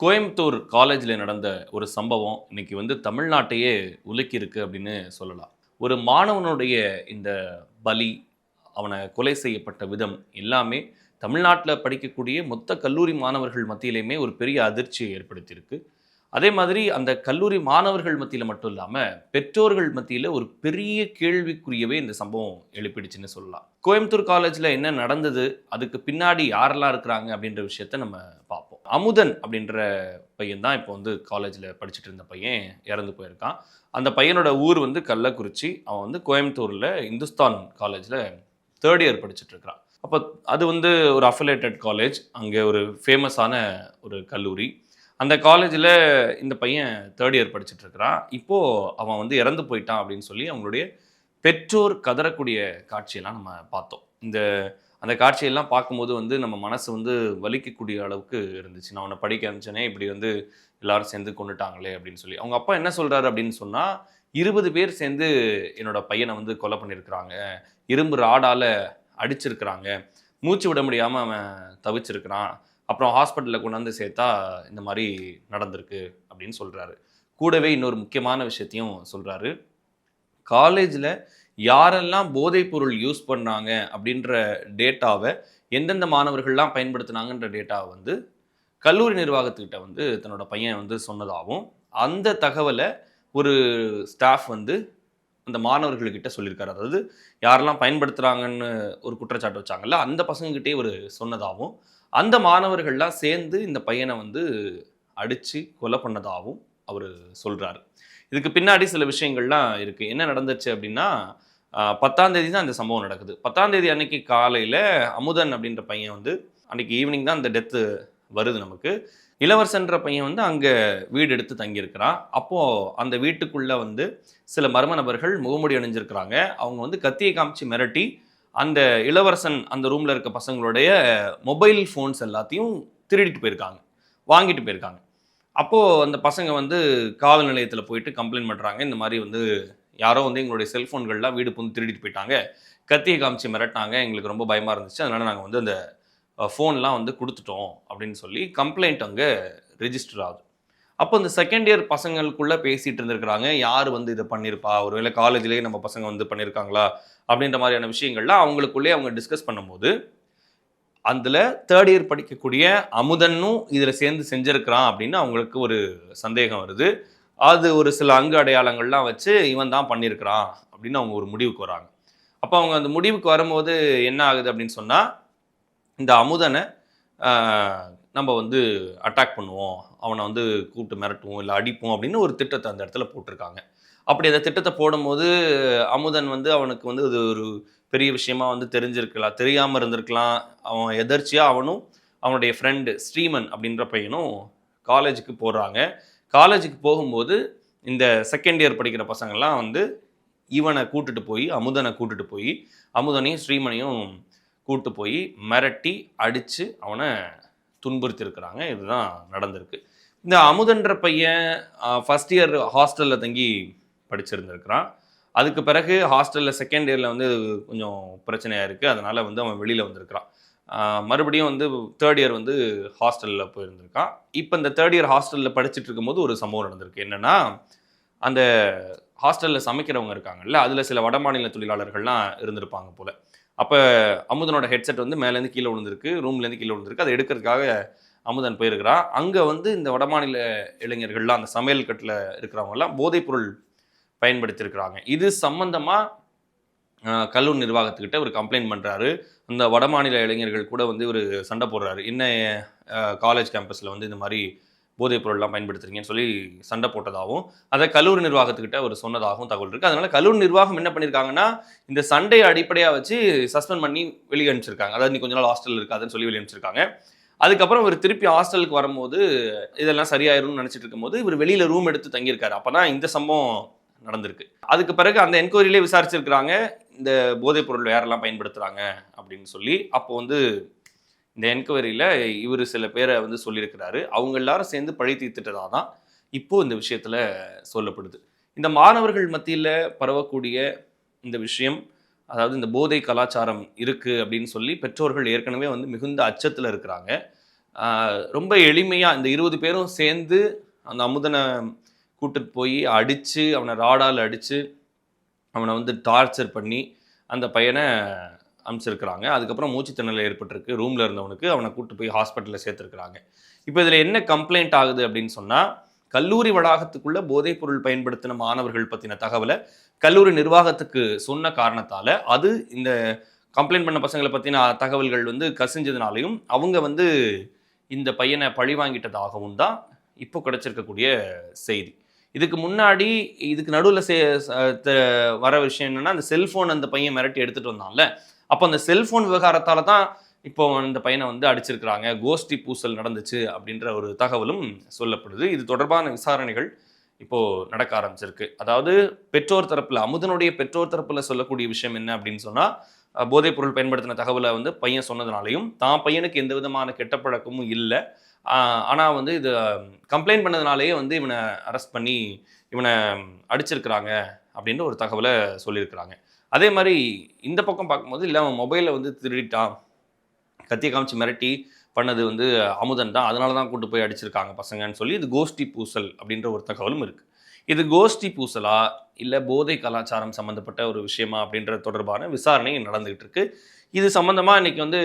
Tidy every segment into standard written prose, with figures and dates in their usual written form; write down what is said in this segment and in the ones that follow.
கோயம்புத்தூர் காலேஜில் நடந்த ஒரு சம்பவம் இன்னைக்கு வந்து தமிழ்நாட்டையே உலுக்கி இருக்கு அப்படின்னு சொல்லலாம். ஒரு மாணவனுடைய இந்த பலி, அவனை கொலை செய்யப்பட்ட விதம் எல்லாமே தமிழ்நாட்டில் படிக்கக்கூடிய மொத்த கல்லூரி மாணவர்கள் மத்தியிலையுமே ஒரு பெரிய அதிர்ச்சியை ஏற்படுத்தியிருக்கு. அதே மாதிரி அந்த கல்லூரி மாணவர்கள் மத்தியில மட்டும் இல்லாம, பெற்றோர்கள் மத்தியில ஒரு பெரிய கேள்விக்குரியவே இந்த சம்பவம் எழுப்பிடுச்சுன்னு சொல்லலாம். கோயம்புத்தூர் காலேஜ்ல என்ன நடந்தது? அதுக்கு பின்னாடி யாரெல்லாம் இருக்கிறாங்க? அப்படின்ற விஷயத்த நம்ம பார்ப்போம். அமுதன் அப்படின்ற பையன் தான் இப்போ வந்து காலேஜ்ல படிச்சுட்டு இருந்த பையன் இறந்து போயிருக்கான். அந்த பையனோட ஊர் வந்து கள்ளக்குறிச்சி. அவன் வந்து கோயம்புத்தூர்ல இந்துஸ்தான் காலேஜ்ல 3 இயர் படிச்சுட்டு இருக்கிறான். அப்ப அது வந்து ஒரு அஃபிலியேட்டட் காலேஜ். அங்க ஒரு ஃபேமஸான ஒரு கல்லூரி. அந்த காலேஜில இந்த பையன் 3 இயர் படிச்சுட்டு இருக்கிறான். இப்போ அவன் வந்து இறந்து போயிட்டான் அப்படின்னு சொல்லி அவங்களுடைய பெற்றோர் கதறக்கூடிய காட்சியெல்லாம் நம்ம பார்த்தோம். அந்த காட்சியெல்லாம் பார்க்கும்போது வந்து நம்ம மனசு வந்து வலிக்கக்கூடிய அளவுக்கு இருந்துச்சு. நான் உன்ன படிக்க அனுப்பிச்சேனே, இப்படி வந்து எல்லாரும் சேர்ந்து கொன்னுட்டாங்களே அப்படின்னு சொல்லி. அவங்க அப்பா என்ன சொல்றாரு அப்படின்னு சொன்னா, 20 பேர் சேர்ந்து என்னோட பையன வந்து கொலை பண்ணியிருக்கிறாங்க. இரும்பு ராடால அடிச்சிருக்கிறாங்க. மூச்சு விட முடியாம அவன் தவிச்சிருக்கிறான். அப்புறம் ஹாஸ்பிட்டல்ல கொண்டாந்து சேர்த்தா, இந்த மாரி நடந்திருக்கு அப்படின்னு சொல்றாரு. கூடவே இன்னொரு முக்கியமான விஷயத்தையும் சொல்றாரு. காலேஜ்ல யாரெல்லாம் போதைப் பொருள் யூஸ் பண்ணாங்க அப்படின்ற டேட்டாவ, எந்தெந்த மாணவர்கள்லாம் பயன்படுத்துனாங்கன்ற டேட்டாவ வந்து கல்லூரி நிர்வாகத்துக்கிட்ட வந்து தன்னோட பையன் வந்து சொன்னதாவும், அந்த தகவல ஒரு ஸ்டாஃப் வந்து அந்த மாணவர்கள்கிட்ட சொல்லியிருக்காரு. அதாவது யாரெல்லாம் பயன்படுத்துறாங்கன்னு ஒரு குற்றச்சாட்டு வச்சாங்கல்ல, அந்த பசங்ககிட்டயே இவரு சொன்னதாவும், அந்த மாணவர்கள்லாம் சேர்ந்து இந்த பையன வந்து அடிச்சு கொலை பண்ணதாவும் அவரு சொல்றாரு. இதுக்கு பின்னாடி சில விஷயங்கள்லாம் இருக்கு. என்ன நடந்துச்சு அப்டின்னா, 10ஆம் தேதி தான் இந்த சம்பவம் நடக்குது. 10ஆம் தேதி அன்னைக்கு காலையில அமுதன் அப்டின்ற பையன் வந்து அன்னைக்கு ஈவினிங் தான் இந்த டெத் வருது நமக்கு. இளவரசன்ற பையன் வந்து அங்க வீடு எடுத்து தங்கியிருக்கிறான். அப்போ அந்த வீட்டுக்குள்ள வந்து சில மர்ம நபர்கள் முகமூடி அணிஞ்சிருக்கிறாங்க. அவங்க வந்து கத்திய காமிச்சு மிரட்டி, அந்த இளவரசன் அந்த ரூம்ல இருக்க பசங்களுடைய மொபைல் ஃபோன்ஸ் எல்லாத்தையும் திருடிட்டு போயிருக்காங்க. வாங்கிட்டு போயிருக்காங்க. அப்போ அந்த பசங்க வந்து காவல் நிலையத்தில போயிட்டு கம்ப்ளைண்ட் பண்றாங்க. இந்த மாரி வந்து யாரோ வந்து எங்களுடைய செல்ஃபோன்கள்லாம் வீடு புகுந்து திருடிட்டு போயிட்டாங்க. கத்திய காமிச்சு மிரட்டினாங்க. எங்களுக்கு ரொம்ப பயமா இருந்துச்சு. அதனால நாங்க வந்து அந்த ஃபோன்லாம் வந்து குடுத்துட்டோம் அப்படின்னு சொல்லி கம்ப்ளைண்ட் அங்க ரெஜிஸ்டர் ஆகுது. அப்போ இந்த செகண்ட் இயர் பசங்களுக்குள்ள பேசிட்டு இருந்திருக்கிறாங்க. யார் வந்து இத பண்ணியிருப்பா? ஒருவேளை காலேஜ்லயே நம்ம பசங்க வந்து பண்ணியிருக்காங்களா? அப்படின்ற மாரியான விஷயங்கள்லாம் அவங்களுக்குள்ளயே அவங்க டிஸ்கஸ் பண்ணும்போது, அதுல 3 இயர் படிக்கக்கூடிய அமுதனும் இதுல சேர்ந்து செஞ்சிருக்கிறான் அப்படின்னு அவங்களுக்கு ஒரு சந்தேகம் வருது. அது ஒரு சில அங்கு அடையாளங்கள்லாம் வச்சு இவன் தான் பண்ணியிருக்கிறான் அப்படின்னு அவங்க ஒரு முடிவுக்கு வராங்க. அப்ப அவங்க அந்த முடிவுக்கு வரும்போது என்ன ஆகுது அப்படின்னு சொன்னா, இந்த அமுதன ஆ நம்ம வந்து அட்டாக் பண்ணுவோம். அவன வந்து கூப்பிட்டு மிரட்டுவோம், இல்ல அடிப்போம் அப்படின்னு ஒரு திட்டத்த அந்த இடத்துல போட்டிருக்காங்க. அப்படி அந்த திட்டத்த போடும்போது, அமுதன் வந்து அவனுக்கு வந்து அது ஒரு பெரிய விஷயமா வந்து தெரிஞ்சிருக்கலாம். தெரியாம இருந்திருக்கலாம். அவன் எதர்ச்சியா அவனும், அவனுடைய ஃப்ரெண்ட் ஸ்ரீமன் அப்படின்ற பையனும் காலேஜுக்கு போறாங்க. காலேஜுக்கு போகும்போது, இந்த செகண்ட் இயர் படிக்கிற பசங்கள்லாம் வந்து இவன கூட்டிட்டு போய், அமுதன கூட்டிட்டு போய், அமுதனையும், ஸ்ரீமனையும் கூட்டு போய் மிரட்டி, அடிச்சு அவன துன்புறுத்தியிருக்கிறாங்க. இதுதான் நடந்திருக்கு. இந்த அமுதன்ற பையன் ஃபர்ஸ்ட் இயர் ஹாஸ்டல்ல தங்கி படிச்சிருந்திருக்கிறான். அதுக்கு பிறகு ஹாஸ்டல்ல செகண்ட் இயர்ல வந்து கொஞ்சம் பிரச்சனையா இருக்கு. அதனால வந்து அவன் வெளியில வந்திருக்கிறான். அ மறுபடியும் வந்து 3 இயர் வந்து ஹாஸ்டல்ல போயிருந்திருக்கான். இப்ப இந்த 3 இயர் ஹாஸ்டல்ல படிச்சுட்டு இருக்கும்போது ஒரு சம்பவம் நடந்திருக்கு. என்னன்னா, அந்த ஹாஸ்டல்ல சமைக்கிறவங்க இருக்காங்கல்ல, அதுல சில வடமாநில தொழிலாளர்கள்லாம் இருந்திருப்பாங்க போல. அப்ப அமுதனோட ஹெட்செட் வந்து மேலேருந்து கீழ விழுந்திருக்கு. ரூம்லேருந்து கீழ விழுந்திருக்கு. அத எடுக்கிறதுக்காக அமுதன் போயிருக்கிறான். அங்க வந்து இந்த வடமாநில இளைஞர்கள்லாம் அந்த சமையல் கட்டுல இருக்கிறவங்கலாம் போதைப் பொருள் பயன்படுத்தியிருக்கிறாங்க. இது சம்பந்தமா கல்லூரி நிர்வாகத்துக்கிட்ட இவரு கம்ப்ளைண்ட் பண்றாரு. அந்த வடமாநில இளைஞர்கள் கூட வந்து இவரு சண்ட போடுறாரு. என்ன காலேஜ் கேம்பஸ்ல வந்து இந்த மாரி போதைப் பொருள்லாம் பயன்படுத்துறீங்கன்னு சொல்லி சண்ட போட்டதாவும், அத கல்லூரி நிர்வாகத்துக்கிட்ட அவரு சொன்னதாகவும் தகவல் இருக்கு. அதனால கல்லூரி நிர்வாகம் என்ன பண்ணியிருக்காங்கன்னா, இந்த சண்டைய அடிப்படையா வச்சு சஸ்பெண்ட் பண்ணி வெளிய அனுப்பிச்சிருக்காங்க. அதாவது நீ கொஞ்ச நாள் ஹாஸ்டல்ல இருக்காதன்னு சொல்லி வெளிய அனுப்பிச்சிருக்காங்க. அதுக்கப்புறம் இவரு திருப்பி ஹாஸ்டலுக்கு வரும்போது, இதெல்லாம் சரியாயிரும்னு நெனச்சிட்டு இருக்கும்போது, இவரு வெளியில ரூம் எடுத்து தங்கியிருக்காரு. அப்பதான் இந்த சம்பவம் நடந்திருக்கு. அதுக்கு பிறகு அந்த என்கொயரிலயே விசாரிச்சிருக்கிறாங்க. இந்த போதைப் பொருள் யாரெல்லாம் பயன்படுத்துறாங்க அப்படின்னு சொல்லி. அப்போ வந்து இந்த என்கொயரியில இவரு சில பேர வந்து சொல்லியிருக்கிறாரு. அவங்க எல்லாரும் சேர்ந்து பழி தீர்த்துட்டதா தான் இப்போ இந்த விஷயத்துல சொல்லப்படுது. இந்த மாணவர்கள் மத்தியில பரவக்கூடிய இந்த விஷயம், அதாவது இந்த போதை கலாச்சாரம் இருக்கு அப்படின்னு சொல்லி பெற்றோர்கள் ஏற்கனவே வந்து மிகுந்த அச்சத்துல இருக்கிறாங்க. ரொம்ப எளிமையாக இந்த 20 பேரும் சேர்ந்து அந்த அமுதனை கூட்டிட்டு போய் அடித்து அவனை ராடால் அடித்து அவனை வந்து டார்ச்சர் பண்ணி அந்த பையனை அனுப்பிச்சிருக்கிறாங்க. அதுக்கப்புறம் மூச்சு திணறல் ஏற்பட்டிருக்கு ரூமில் இருந்தவனுக்கு. அவனை கூப்பிட்டு போய் ஹாஸ்பிட்டலில் சேர்த்துருக்குறாங்க. இப்போ இதில் என்ன கம்ப்ளைண்ட் ஆகுது அப்படின்னு சொன்னால், கல்லூரி வளாகத்துக்குள்ள போதைப்பொருள் பயன்படுத்தின மாணவர்கள் பற்றின தகவலை கல்லூரி நிர்வாகத்துக்கு சொன்ன காரணத்தால் அது இந்த கம்ப்ளைண்ட் பண்ண பசங்களை பற்றின தகவல்கள் வந்து கசிஞ்சதுனாலையும் அவங்க வந்து இந்த பையனை பழி வாங்கிட்டதாகவும் தான் இப்போ கிடைச்சிருக்கக்கூடிய செய்தி. இதுக்கு முன்னாடி இதுக்கு நடுவில் வர விஷயம் என்னன்னா, அந்த செல்ஃபோன் அந்த பையன் மிரட்டி எடுத்துகிட்டு வந்தான்ல, அப்போ அந்த செல்ஃபோன் விவகாரத்தால் தான் இப்போ அந்த பையனை வந்து அடிச்சிருக்கிறாங்க, கோஷ்டி பூசல் நடந்துச்சு அப்படின்ற ஒரு தகவலும் சொல்லப்படுது. இது தொடர்பான விசாரணைகள் இப்போ நடக்க ஆரம்பிச்சிருக்கு. அதாவது பெற்றோர் தரப்புல, அமுதனுடைய பெற்றோர் தரப்புல சொல்லக்கூடிய விஷயம் என்ன அப்படின்னு சொன்னா, போதைப் பொருள் பயன்படுத்தின தகவலை வந்து பையன் சொன்னதுனாலையும் தான் பையனுக்கு எந்த விதமான கெட்ட பழக்கமும் இல்லை, ஆனால் வந்து இது கம்ப்ளைண்ட் பண்ணதுனாலேயே வந்து இவனை அரெஸ்ட் பண்ணி இவனை அடிச்சிருக்கிறாங்க அப்படின்ற ஒரு தகவலை சொல்லியிருக்கிறாங்க. அதே மாதிரி இந்த பக்கம் பார்க்கும்போது இல்லை அவன் மொபைலை வந்து திருடிட்டான், கத்தியை காமிச்சு மிரட்டி பண்ணது வந்து அமுதன் தான், அதனால தான் கூட்டு போய் அடிச்சிருக்காங்க பசங்கன்னு சொல்லி இது கோஷ்டி பூசல் அப்படின்ற ஒரு தகவலும் இருக்குது. இது கோஷ்டி பூசலா இல்லை போதை கலாச்சாரம் சம்மந்தப்பட்ட ஒரு விஷயமா அப்படின்ற தொடர்பான விசாரணை நடந்துகிட்டு இருக்கு. இது சம்மந்தமாக இன்றைக்கி வந்து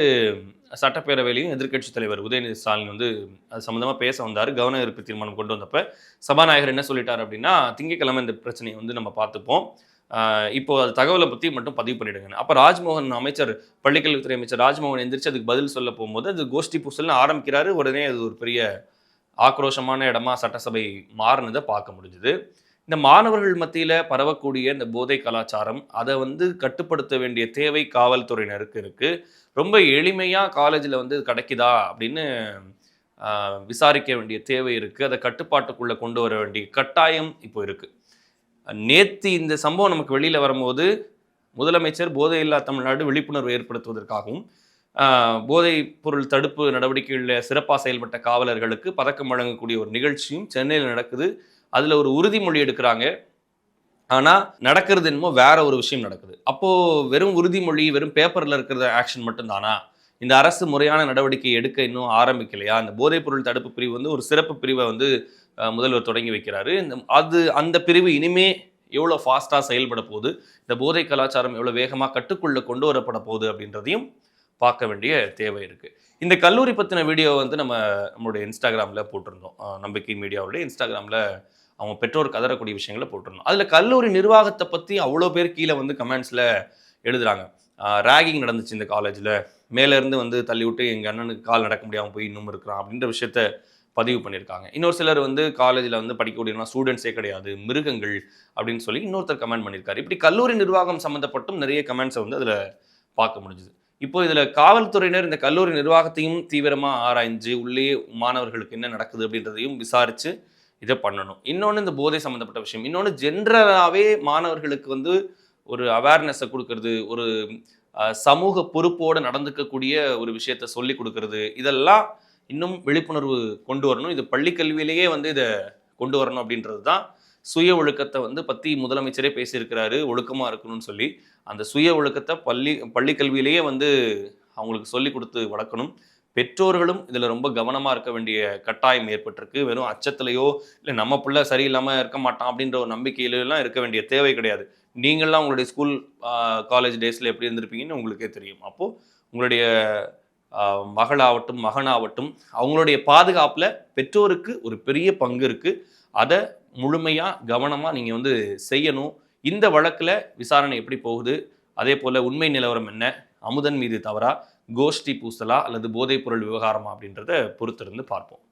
சட்டப்பேரவையிலையும் எதிர்க்கட்சித் தலைவர் உதயநிதி ஸ்டாலின் வந்து அது சம்மந்தமாக பேச வந்தார். கவன ஈர்ப்பு தீர்மானம் கொண்டு வந்தப்போ சபாநாயகர் என்ன சொல்லிட்டார் அப்படின்னா, திங்கட்கிழமை இந்த பிரச்சனையை வந்து நம்ம பார்த்துப்போம், இப்போ அது தகவலை பற்றி மட்டும் பதிவு பண்ணிடுங்க. அப்போ ராஜ்மோகன் அமைச்சர், பள்ளிக்கல்வித்துறை அமைச்சர் ராஜ்மோகன் எந்திரிச்சு அதுக்கு பதில் சொல்ல போகும்போது அது கோஷ்டி பூசல்னு ஆரம்பிக்கிறாரு. உடனே அது ஒரு பெரிய ஆக்ரோஷமான இடமா சட்டசபை மாறினதை பார்க்க முடிஞ்சுது. இந்த மாணவர்கள் மத்தியில் பரவக்கூடிய இந்த போதை கலாச்சாரம் அதை வந்து கட்டுப்படுத்த வேண்டிய தேவை காவல்துறையினருக்கு இருக்குது. ரொம்ப எளிமையாக காலேஜில் வந்து கிடைக்குதா அப்படின்னு விசாரிக்க வேண்டிய தேவை இருக்குது. அதை கட்டுப்பாட்டுக்குள்ளே கொண்டு வர வேண்டிய கட்டாயம் இப்போ இருக்குது. நேற்று இந்த சம்பவம் நமக்கு வெளியில் வரும்போது முதலமைச்சர் போதையில்லா தமிழ்நாடு விழிப்புணர்வு ஏற்படுத்துவதற்காகவும் போதைப் பொருள் தடுப்பு நடவடிக்கைகளில் சிறப்பாக செயல்பட்ட காவலர்களுக்கு பதக்கம் வழங்கக்கூடிய ஒரு நிகழ்ச்சியும் சென்னையில் நடக்குது. அதில் ஒரு உறுதிமொழி எடுக்கிறாங்க. ஆனால் நடக்கிறது என்னமோ வேற ஒரு விஷயம் நடக்குது. அப்போது வெறும் உறுதிமொழி, வெறும் பேப்பரில் இருக்கிற ஆக்ஷன் மட்டும்தானா? இந்த அரசு முறையான நடவடிக்கை எடுக்க இன்னும் ஆரம்பிக்கலையா? இந்த போதைப் பொருள் தடுப்பு பிரிவு வந்து ஒரு சிறப்பு பிரிவை வந்து முதல்வர் தொடங்கி வைக்கிறாரு. அந்த பிரிவு இனிமே எவ்வளோ ஃபாஸ்ட்டாக செயல்பட போகுது, இந்த போதை கலாச்சாரம் எவ்வளோ வேகமாக கட்டுக்குள்ளே கொண்டு வரப்பட போகுது அப்படின்றதையும் பார்க்க வேண்டிய தேவை இருக்குது. இந்த கல்லூரி பற்றின வீடியோ வந்து நம்மளுடைய இன்ஸ்டாகிராமில் போட்டிருந்தோம். நம்பிக்கை மீடியாவுடைய இன்ஸ்டாகிராமில் அவங்க பெற்றோர் கதறக்கூடிய விஷயங்களை போட்டிருந்தோம். அதில் கல்லூரி நிர்வாகத்தை பற்றி அவ்வளோ பேர் கீழே வந்து கமெண்ட்ஸில் எழுதுகிறாங்க. ரேகிங் நடந்துச்சு இந்த காலேஜில், மேலேருந்து வந்து தள்ளி விட்டு எங்கள் அண்ணனுக்கு கால் நடக்க முடியாமல் போய் இன்னும் இருக்கிறான் அப்படின்ற விஷயத்த பதிவு பண்ணியிருக்காங்க. இன்னொரு சிலர் வந்து காலேஜில் வந்து படிக்கக்கூடியனா ஸ்டூடெண்ட்ஸே கிடையாது, மிருகங்கள் அப்படின்னு சொல்லி இன்னொருத்தர் கமெண்ட் பண்ணியிருக்காரு. இப்படி கல்லூரி நிர்வாகம் சம்மந்தப்பட்டும் நிறைய கமெண்ட்ஸை வந்து அதில் பார்க்க முடிஞ்சுது. இப்போ இதில் காவல்துறையினர் இந்த கல்லூரி நிர்வாகத்தையும் தீவிரமாக ஆராய்ஞ்சு உள்ளே மாணவர்களுக்கு என்ன நடக்குது அப்படின்றதையும் விசாரித்து இதை பண்ணணும். இன்னொன்று இந்த போதை சம்மந்தப்பட்ட விஷயம். இன்னொன்று ஜென்ரலாகவே மாணவர்களுக்கு வந்து ஒரு அவேர்னஸை கொடுக்கறது, ஒரு சமூக பொறுப்போடு நடந்துக்கக்கூடிய ஒரு விஷயத்தை சொல்லி கொடுக்கறது, இதெல்லாம் இன்னும் விழிப்புணர்வு கொண்டு வரணும். இது பள்ளிக்கல்வியிலேயே வந்து இதை கொண்டு வரணும் அப்படின்றது தான். சுய ஒழுக்கத்தை வந்து பற்றி முதலமைச்சரே பேசியிருக்கிறாரு, ஒழுக்கமாக இருக்கணும்னு சொல்லி. அந்த சுய ஒழுக்கத்தை பள்ளிக்கல்வியிலேயே வந்து அவங்களுக்கு சொல்லி கொடுத்து வளர்க்கணும். பெற்றோர்களும் இதில் ரொம்ப கவனமாக இருக்க வேண்டிய கட்டாயம் ஏற்பட்டிருக்கு. வெறும் அச்சத்திலையோ இல்லை நம்ம பிள்ளை சரியில்லாமல் இருக்க மாட்டான் அப்படின்ற ஒரு நம்பிக்கையிலாம் இருக்க வேண்டிய தேவை கிடையாது. நீங்கள்லாம் உங்களுடைய ஸ்கூல் காலேஜ் டேஸில் எப்படி இருந்திருப்பீங்கன்னு உங்களுக்கே தெரியும். அப்போது உங்களுடைய மகளாகட்டும் மகனாகட்டும் அவங்களுடைய பாதுகாப்பில் பெற்றோருக்கு ஒரு பெரிய பங்கு இருக்குது. அதை முழுமையாக கவனமாக நீங்கள் வந்து செய்யணும். இந்த வழக்கில் விசாரணை எப்படி போகுது, அதே போல் உண்மை நிலவரம் என்ன, அமுதன் மீது தவறா, கோஷ்டி பூசலா அல்லது போதைப்பொருள் விவகாரமா அப்படின்றத பொறுத்திருந்து பார்ப்போம்.